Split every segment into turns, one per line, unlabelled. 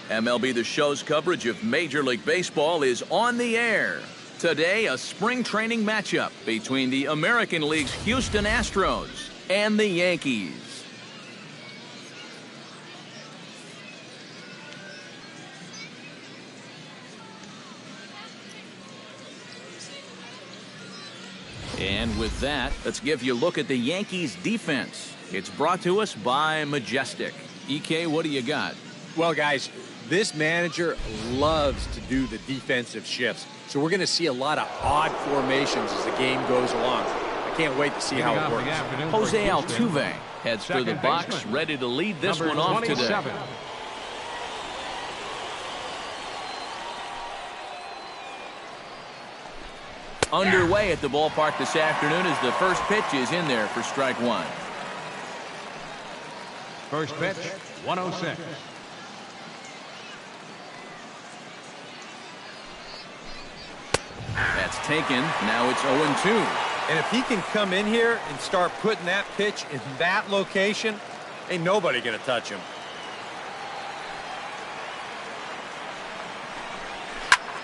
MLB The Show's coverage of Major League Baseball is on the air. Today, a spring training matchup between the American League's Houston Astros and the Yankees. And with that, let's give you a look at the Yankees defense. It's brought to us by Majestic. EK, what do you got?
Well, guys, this manager loves to do the defensive shifts. So we're going to see a lot of odd formations as the game goes along. I can't wait to see how it works.
Jose Altuve heads to the box, ready to lead this one off today. Underway at the ballpark this afternoon as the first pitch is in there for strike one.
First pitch, 106.
That's taken. Now it's 0-2.
And if he can come in here and start putting that pitch in that location, ain't nobody going to touch him.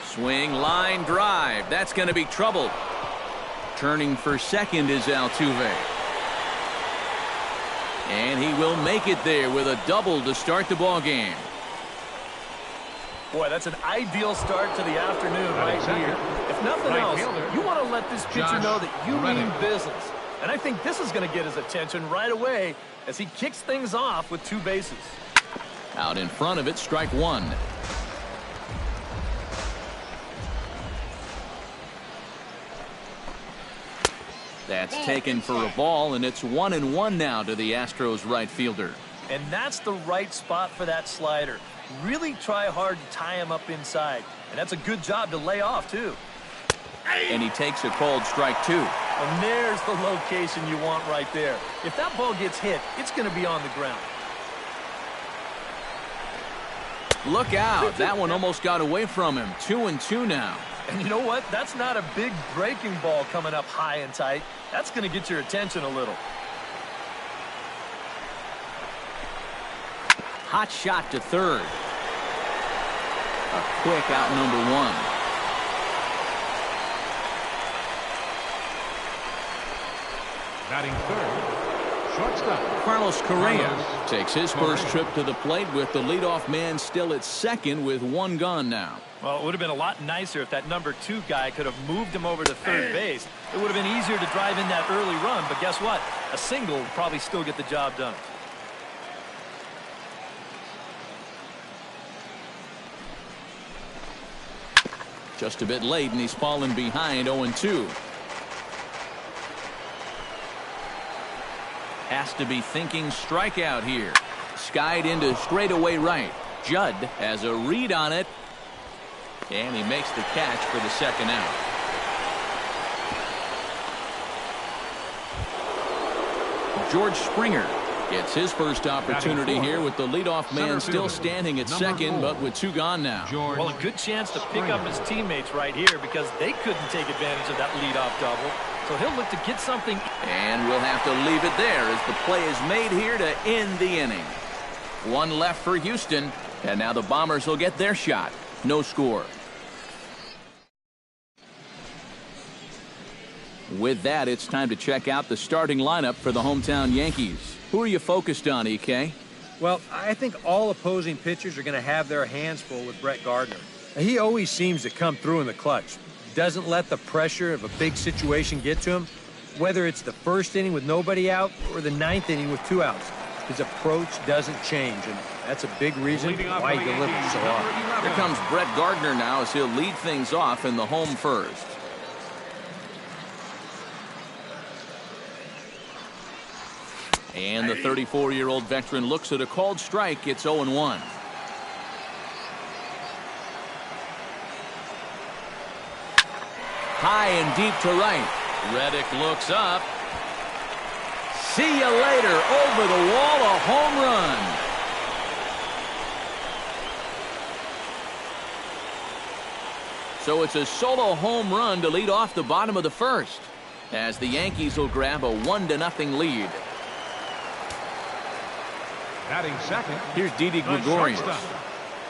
Swing, line, drive. That's going to be trouble. Turning for second is Altuve. And he will make it there with a double to start the ball game.
Boy, that's an ideal start to the afternoon right here. If nothing else, you want to let this pitcher know that you mean business. And I think this is going to get his attention right away as he kicks things off with two bases.
Out in front of it, strike one. That's taken for a ball, and it's 1-1 now to the Astros right fielder.
And that's the right spot for that slider. Really try hard to tie him up inside. And that's a good job to lay off, too.
And he takes a called strike two.
And there's the location you want right there. If that ball gets hit, it's going to be on the ground.
Look out. That one almost got away from him. 2-2 now.
And you know what? That's not a big breaking ball coming up high and tight. That's going to get your attention a little.
Hot shot to third. A quick out number one.
Batting third, shortstop.
Carlos Correa takes his first trip to the plate with the leadoff man still at second with one gone now.
Well, it would have been a lot nicer if that number 2 guy could have moved him over to third base. It would have been easier to drive in that early run, but guess what? A single would probably still get the job done.
Just a bit late, and he's fallen behind 0-2. Has to be thinking strikeout here. Skied into straightaway right. Judd has a read on it. And he makes the catch for the second out. George Springer gets his first opportunity here with the leadoff man still standing at second, but with two gone now.
Well, a good chance to pick up his teammates right here because they couldn't take advantage of that leadoff double. So he'll look to get something.
And we'll have to leave it there as the play is made here to end the inning. One left for Houston, and now the Bombers will get their shot. No score. With that, it's time to check out the starting lineup for the hometown Yankees. Who are you focused on, EK?
Well, I think all opposing pitchers are going to have their hands full with Brett Gardner. He always seems to come through in the clutch. Doesn't let the pressure of a big situation get to him. Whether it's the first inning with nobody out or the ninth inning with 2 outs, his approach doesn't change, and that's a big reason why he delivers so often.
Here comes Brett Gardner now as he'll lead things off in the home first. And the 34-year-old veteran looks at a called strike. It's 0-1. High and deep to right. Reddick looks up. See you later. Over the wall, a home run. So it's a solo home run to lead off the bottom of the first, as the Yankees will grab a 1-0 lead.
Batting second.
Here's Didi Gregorius.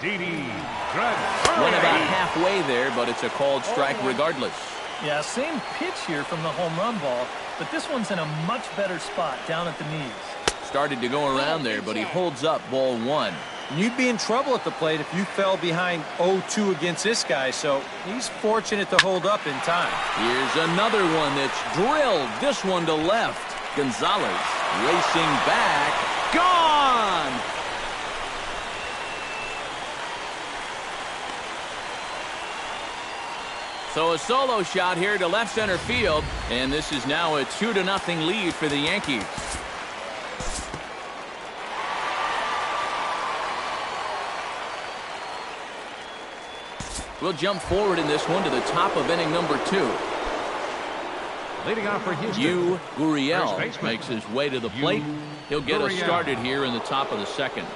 Went about halfway there, but it's a called strike regardless.
Yeah, same pitch here from the home run ball, but this one's in a much better spot down at the knees.
Started to go around there, but he holds up ball one.
You'd be in trouble at the plate if you fell behind 0-2 against this guy, so he's fortunate to hold up in time.
Here's another one that's drilled. This one to left. Gonzalez racing back. Gone! So a solo shot here to left center field, and this is now a 2-0 lead for the Yankees. We'll jump forward in this one to the top of inning number 2.
Leading off for Houston,
Gurriel makes his way to the plate. He'll get us started here in the top of the second.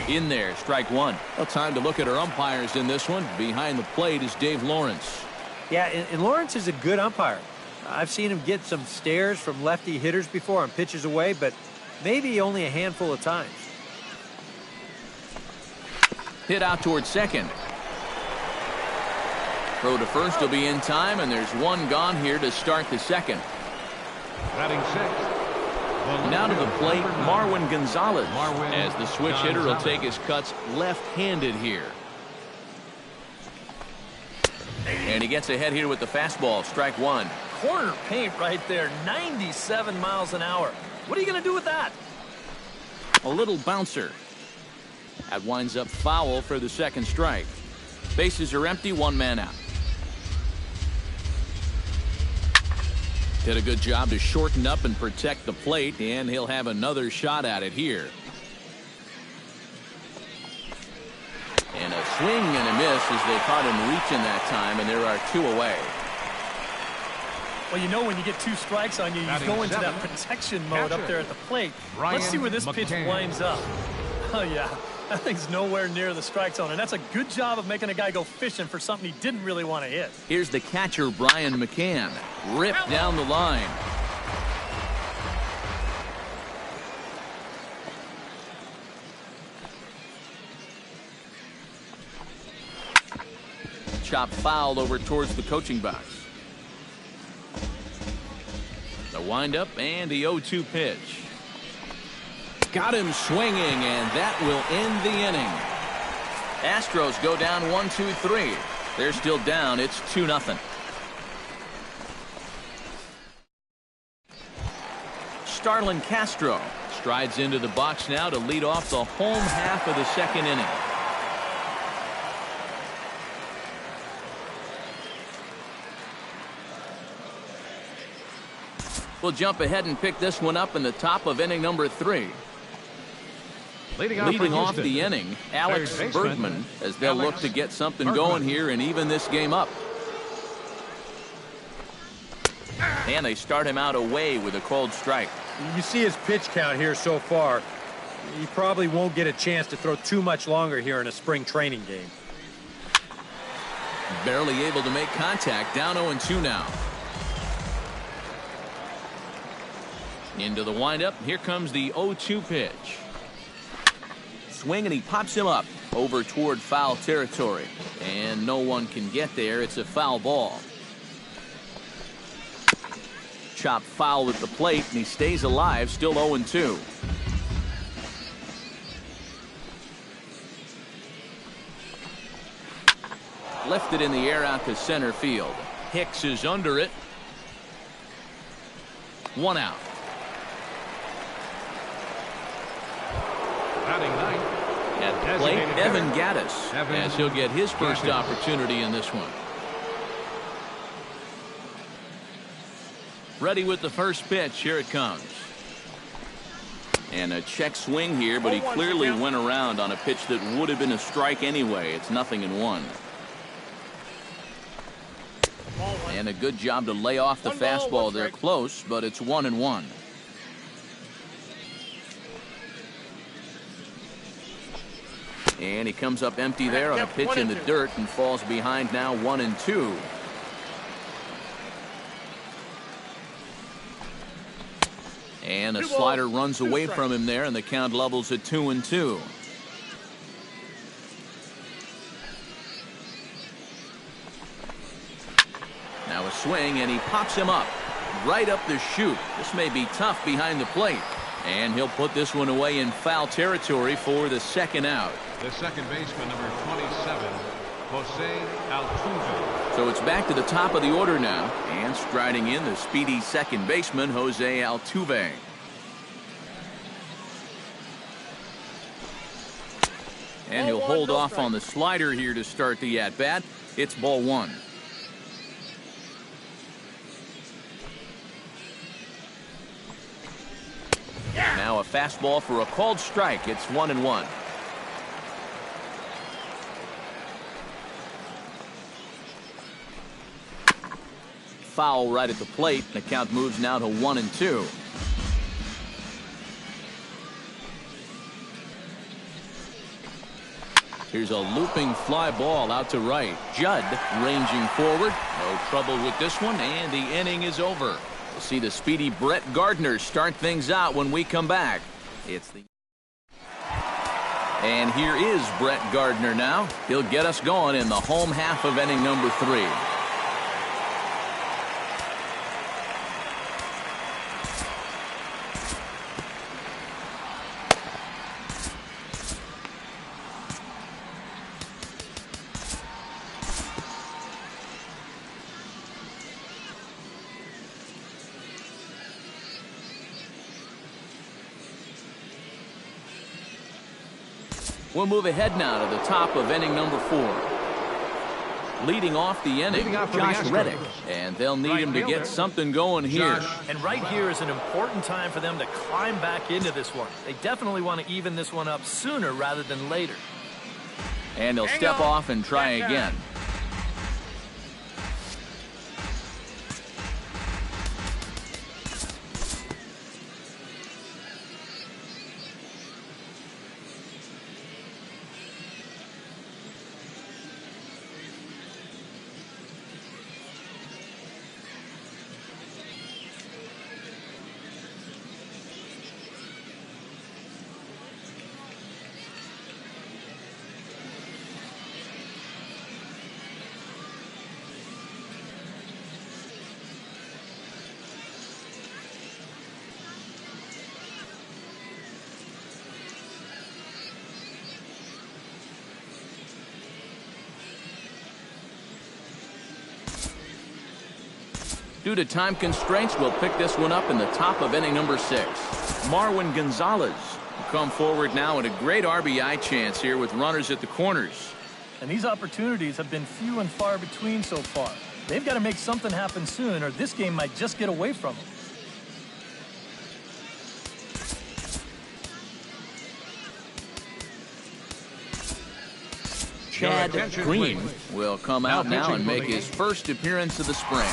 In there, strike one. Well, time to look at our umpires in this one. Behind the plate is Dave Lawrence.
Yeah, and Lawrence is a good umpire. I've seen him get some stares from lefty hitters before on pitches away, but maybe only a handful of times.
Hit out towards second. Throw to first will be in time, and there's one gone here to start the second.
Batting sixth.
Now to the plate, Marwin Gonzalez, as the switch hitter will take his cuts left-handed here. And he gets ahead here with the fastball, strike one.
Corner paint right there, 97 miles an hour. What are you going to do with that?
A little bouncer. That winds up foul for the second strike. Bases are empty, one man out. Did a good job to shorten up and protect the plate, and he'll have another shot at it here. And a swing and a miss as they caught him reaching that time, and there are 2 away.
Well, you know when you get 2 strikes on you, you go into that protection mode up there at the plate. Let's see where this pitch winds up. Oh, yeah. That thing's nowhere near the strike zone, and that's a good job of making a guy go fishing for something he didn't really want to hit.
Here's the catcher, Brian McCann. Ripped down the line. Chop foul over towards the coaching box. The windup and the 0-2 pitch. Got him swinging, and that will end the inning. Astros go down 1-2-3. They're still down. It's 2-0. Starlin Castro strides into the box now to lead off the home half of the second inning. We'll jump ahead and pick this one up in the top of inning number 3. Leading off the inning, Alex Bergman, as they'll look to get something going here and even this game up. And they start him out away with a called strike.
You see his pitch count here so far. He probably won't get a chance to throw too much longer here in a spring training game.
Barely able to make contact, down 0-2 now. Into the windup, here comes the 0-2 pitch. Swing, and he pops him up over toward foul territory, and no one can get there. It's a foul ball. Chop foul at the plate, and he stays alive, still 0-2. Lifted in the air out to center field. Hicks is under it. 1 out.
Batting ninth.
At plate, Evan Gattis, as he'll get his first opportunity in this one. Ready with the first pitch. Here it comes. And a check swing here, but he clearly went around on a pitch that would have been a strike anyway. It's 0-1. And a good job to lay off the fastball there close, but it's 1-1. And he comes up empty there on a pitch in the dirt and falls behind now 1-2. And a slider runs away from him there, and the count levels at 2-2. swing, and he pops him up right up the chute. This may be tough behind the plate. And he'll put this one away in foul territory for the second out.
The second baseman, number 27, Jose Altuve.
So it's back to the top of the order now. And striding in, the speedy second baseman, Jose Altuve. And he'll hold off on the slider here to start the at-bat. It's ball one. Now a fastball for a called strike. It's 1-1. Foul right at the plate. The count moves now to 1-2. Here's a looping fly ball out to right. Judd ranging forward. No trouble with this one, and the inning is over. We'll see the speedy Brett Gardner start things out when we come back. And here is Brett Gardner now. He'll get us going in the home half of inning number 3. We'll move ahead now to the top of inning number 4. Leading off the inning, Josh Reddick. And they'll need him to get something going here.
And right here is an important time for them to climb back into this one. They definitely want to even this one up sooner rather than later.
And he'll step off and try again. Due to time constraints, we'll pick this one up in the top of inning number 6. Marwin Gonzalez will come forward now at a great RBI chance here with runners at the corners.
And these opportunities have been few and far between so far. They've got to make something happen soon, or this game might just get away from them.
Chad Green will come out now and make his first appearance of the spring.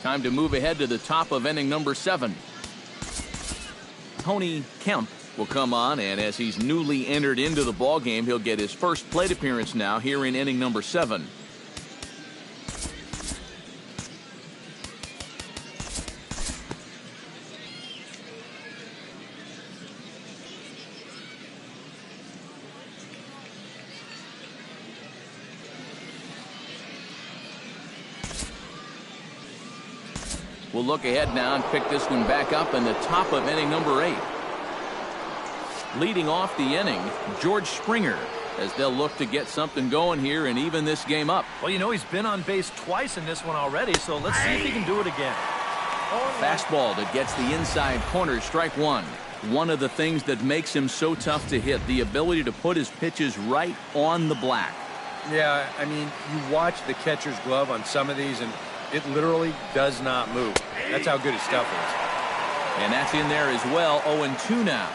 Time to move ahead to the top of inning number 7. Tony Kemp will come on, and as he's newly entered into the ballgame, he'll get his first plate appearance now here in inning number 7. We'll look ahead now and pick this one back up in the top of inning number 8. Leading off the inning, George Springer, as they'll look to get something going here and even this game up.
Well, you know, he's been on base twice in this one already, so let's see if he can do it again.
Fastball that gets the inside corner, strike one. One of the things that makes him so tough to hit, the ability to put his pitches right on the black.
Yeah, I mean, you watch the catcher's glove on some of these, and it literally does not move. That's how good his stuff is.
And that's in there as well. 0-2 now.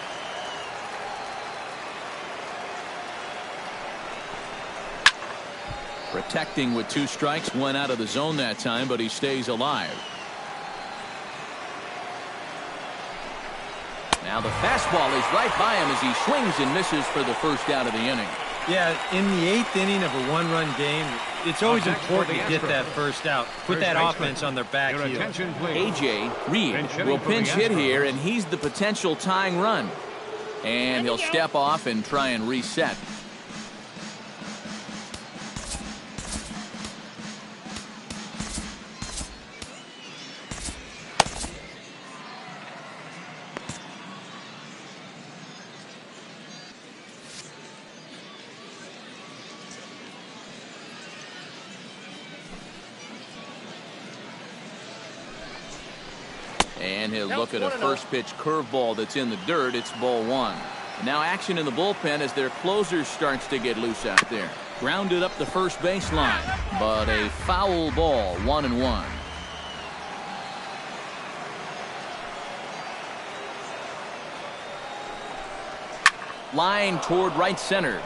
Protecting with 2 strikes, went out of the zone that time, but he stays alive. Now the fastball is right by him as he swings and misses for the first out of the inning.
Yeah, in the 8th inning of a one-run game, it's always important to get that first out. Put that offense on their back heel.
A.J. Reed will pinch hit here, and he's the potential tying run. And he'll step off and try and reset. And he'll look at a first pitch curveball that's in the dirt. It's ball 1. Now action in the bullpen as their closer starts to get loose out there. Grounded up the first baseline, but a foul ball, 1-1. Line toward right center.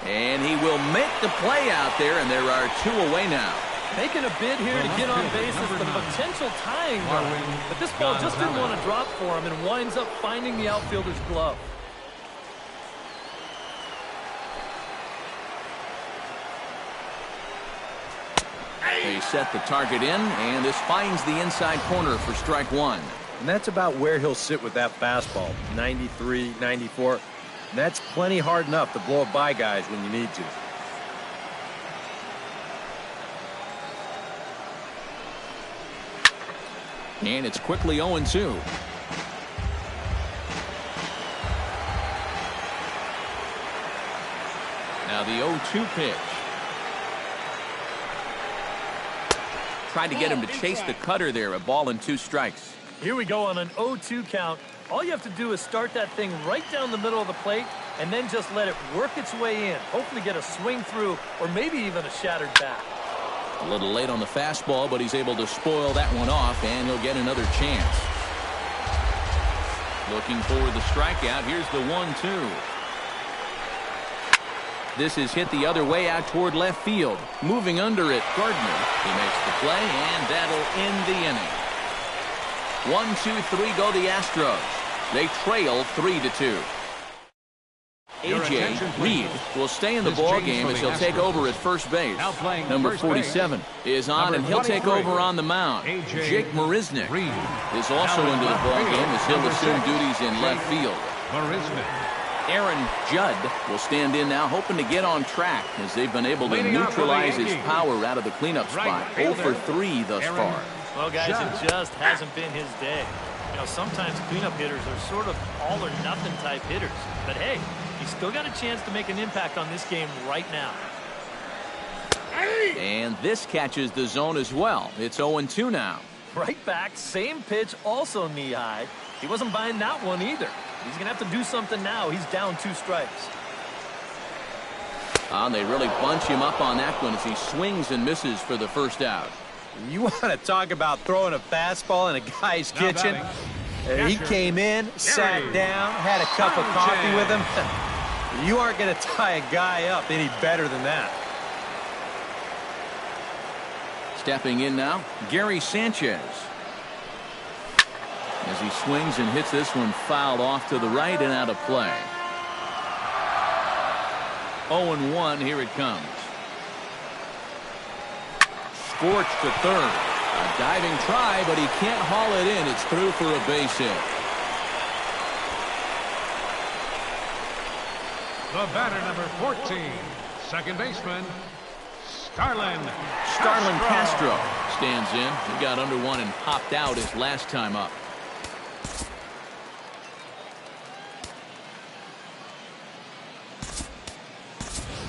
And he will make the play out there, and there are 2 away now.
Making a bid here to get on base is the potential tying run. But this ball just didn't want to drop for him and winds up finding the outfielder's glove.
They set the target in, and this finds the inside corner for strike 1.
And that's about where he'll sit with that fastball, 93, 94. And that's plenty hard enough to blow it by guys when you need to.
And it's quickly 0-2. Now the 0-2 pitch. Tried to get him to chase the cutter there. A ball and 2 strikes.
Here we go on an 0-2 count. All you have to do is start that thing right down the middle of the plate and then just let it work its way in. Hopefully get a swing through or maybe even a shattered bat.
A little late on the fastball, but he's able to spoil that one off, and he'll get another chance. Looking for the strikeout. Here's the 1-2. This is hit the other way out toward left field. Moving under it, Gardner. He makes the play, and that'll end the inning. 1-2-3 go the Astros. They trail 3-2. A.J. Reed will stay in the ball game as he'll take over at first base. Number 47 is on, and he'll take over on the mound. Jake Marisnick is also into the ball game as he'll assume duties in left field. Aaron Judd will stand in now, hoping to get on track as they've been able to neutralize his power out of the cleanup spot. 0 for 3 thus far.
Well, guys, it just hasn't been his day. You know, sometimes cleanup hitters are sort of all or nothing type hitters. But hey, he's still got a chance to make an impact on this game right now.
And this catches the zone as well. It's 0-2 now.
Right back, same pitch, also knee high. He wasn't buying that one either. He's going to have to do something now. He's down 2 strikes.
And they really bunch him up on that one as he swings and misses for the first out.
You want to talk about throwing a fastball in a guy's kitchen? He came in, sat down, had a cup of coffee with him. You aren't going to tie a guy up any better than that.
Stepping in now, Gary Sanchez. As he swings and hits this one fouled off to the right and out of play. 0-1, here it comes. Scorched to third. A diving try, but he can't haul it in. It's through for a base hit.
The batter, number 14, second baseman, Starlin
Castro stands in. He got under one and popped out his last time up.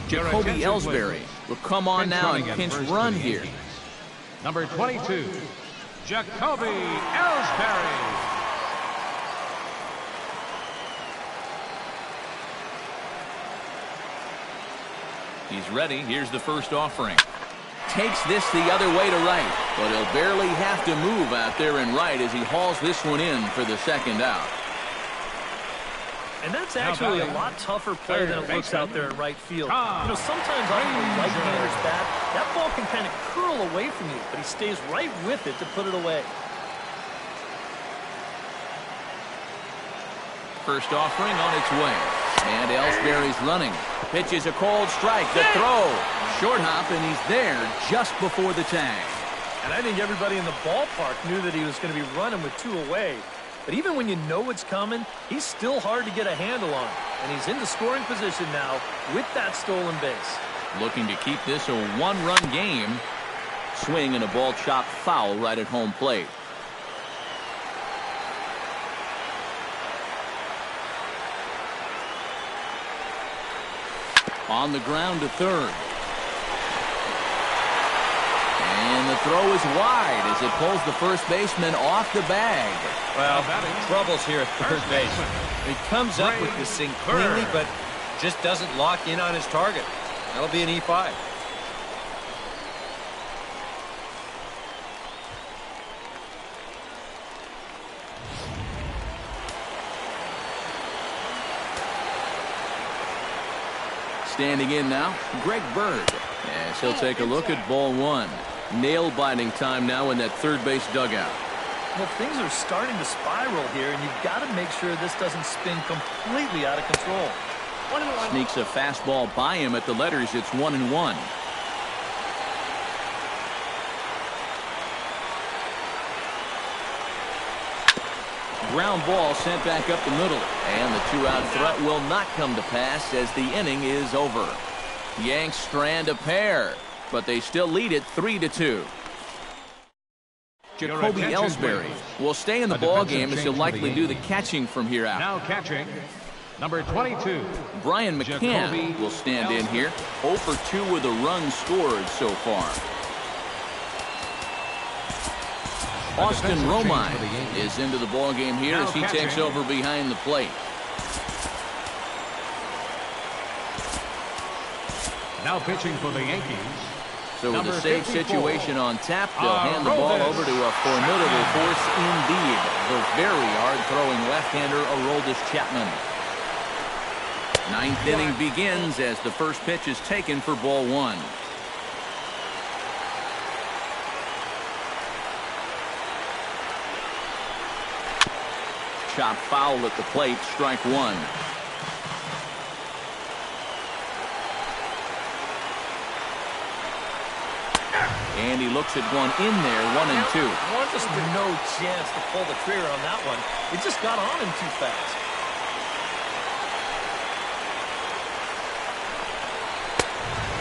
Jacoby Ellsbury will come on now and pinch run here.
Number 22, Jacoby Ellsbury.
He's ready. Here's the first offering. Takes this the other way to right, but he'll barely have to move out there in right as he hauls this one in for the second out.
And that's actually a lot tougher play than it looks out there in right field. You know, sometimes on the right-hander's bat, that ball can kind of curl away from you, but he stays right with it to put it away.
First offering on its way. And Ellsbury's running. Pitch is a cold strike. The throw. Short hop, and he's there just before the tag.
And I think everybody in the ballpark knew that he was going to be running with 2 away. But even when you know it's coming, he's still hard to get a handle on. And he's in the scoring position now with that stolen base.
Looking to keep this a 1-run game. Swing and a ball chopped foul right at home plate. On the ground to third. And the throw is wide as it pulls the first baseman off the bag.
Well, troubles here at third base. He comes up with this thing cleanly, but just doesn't lock in on his target. That'll be an E5.
Standing in now, Greg Bird. As he'll take a look at ball 1. Nail-biting time now in that third base dugout.
Well, things are starting to spiral here, and you've got to make sure this doesn't spin completely out of control.
Sneaks a fastball by him at the letters. It's 1-1. Ground ball sent back up the middle, and the 2-out threat will not come to pass as the inning is over. Yanks strand a pair, but they still lead it 3-2. Jacoby Ellsbury will stay in the ball game as he'll likely do the catching from here out.
Now catching, number 22.
Brian McCann will stand in here. 0 for 2 with a run scored so far. Austin Romine is into the ball game here as he takes over behind the plate.
Now pitching for the Yankees.
So with a safe situation on tap, they'll hand the ball over to a formidable force indeed. The very hard-throwing left-hander Aroldis Chapman. 9th inning begins as the first pitch is taken for ball 1. Chop foul at the plate, strike 1. And he looks at one in there, 1-2.
Just no chance to pull the trigger on that one. It just got on him too fast.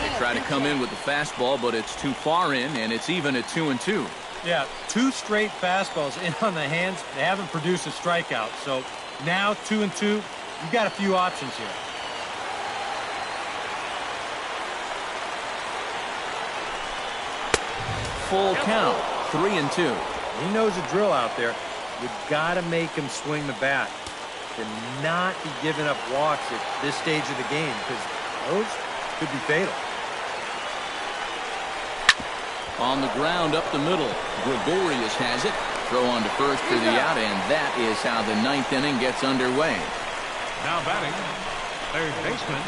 They try to come in with the fastball, but it's too far in, and it's even at 2-2.
Yeah, 2 straight fastballs in on the hands. They haven't produced a strikeout. So now 2-2, you've got a few options here.
Full count, 3-2.
He knows the drill out there. You've got to make him swing the bat. To not be giving up walks at this stage of the game, because those could be fatal.
On the ground up the middle, Gregorius has it. Throw on to first for the out, and that is how the 9th inning gets underway.
Now batting, third baseman,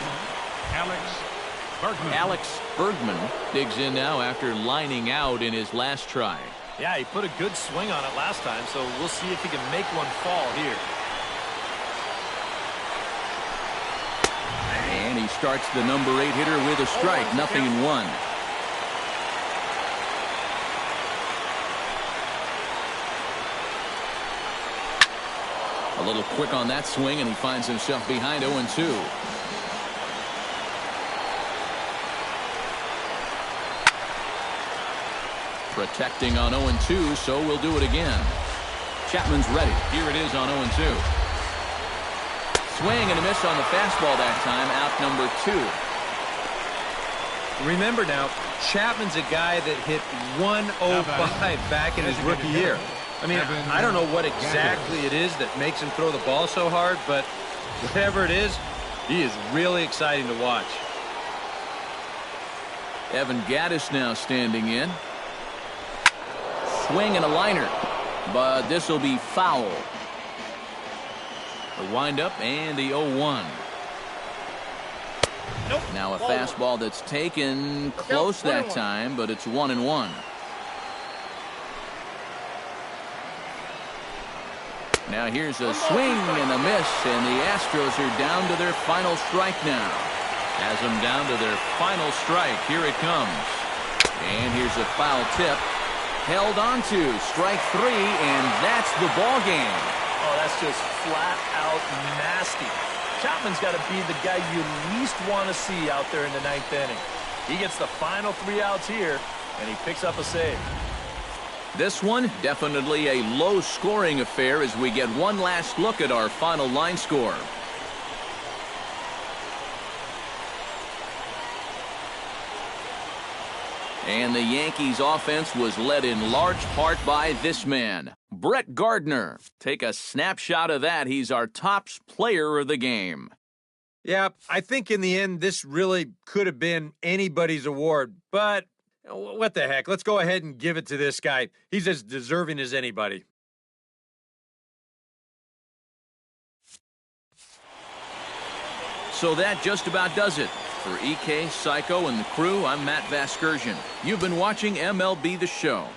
Alex Bergman digs in now after lining out in his last try.
Yeah, he put a good swing on it last time, so we'll see if he can make one fall here.
And he starts the number 8 hitter with a strike, 0-1. A little quick on that swing, and he finds himself behind 0-2. Protecting on 0-2, so we'll do it again. Chapman's ready. Here it is on 0-2. Swing and a miss on the fastball that time, out number 2.
Remember now, Chapman's a guy that hit 105 back in his rookie year. I mean, I don't know what exactly it is that makes him throw the ball so hard, but whatever it is, he is really exciting to watch.
Evan Gattis now standing in. Swing and a liner, but this will be foul. The windup and the 0-1.
Nope.
Now a fastball that's taken close that time, but it's 1-1. Now here's a swing and a miss, and the Astros are down to their final strike now. Has them down to their final strike. Here it comes. And here's a foul tip. Held on to strike 3, and that's the ball game.
Oh, that's just flat out nasty. Chapman's got to be the guy you least want to see out there in the 9th inning. He gets the final 3 outs here, and he picks up a save.
This one, definitely a low-scoring affair as we get one last look at our final line score. And the Yankees offense was led in large part by this man, Brett Gardner. Take a snapshot of that. He's our top player of the game.
Yeah, I think in the end, this really could have been anybody's award, but what the heck? Let's go ahead and give it to this guy. He's as deserving as anybody.
So that just about does it. For EK, Psycho, and the crew, I'm Matt Vasgersian. You've been watching MLB The Show.